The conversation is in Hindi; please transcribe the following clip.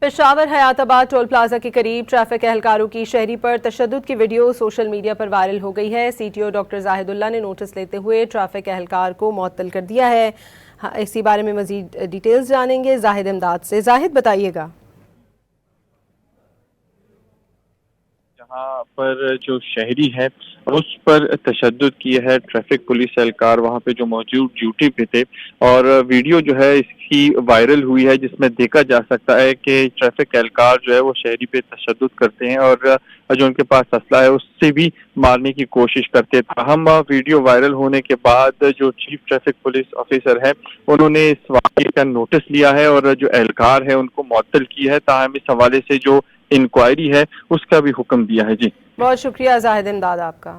पेशावर हयाताबाद टोल प्लाजा के करीब ट्रैफिक एहलकारों की शहरी पर तशद्दुद की वीडियो सोशल मीडिया पर वायरल हो गई है। सीटीओ डॉक्टर जाहिदुल्ला ने नोटिस लेते हुए ट्रैफिक एहलकार को मुअत्तल कर दिया है। इसी बारे में मजीद डिटेल्स जानेंगे जाहिद इमदाद से। जाहिद, बताइएगा। जहाँ पर जो शहरी है उस पर तशद्दुद किया है ट्रैफिक पुलिस एहलकार, वहाँ पे जो मौजूद ड्यूटी पे थे, और वीडियो जो है इसकी वायरल हुई है जिसमें देखा जा सकता है कि ट्रैफिक एहलकार जो है वो शहरी पे तशद्दुद करते हैं और जो उनके पास असला है उससे भी मारने की कोशिश करते हैं। हम वीडियो वायरल होने के बाद जो चीफ ट्रैफिक पुलिस ऑफिसर है उन्होंने इस वाक़े का नोटिस लिया है और जो एहलकार है उनको मुअत्तल किया है। ताहम इस हवाले से जो इंक्वायरी है उसका भी हुक्म दिया है। जी, बहुत शुक्रिया जाहिद इमदाद आपका।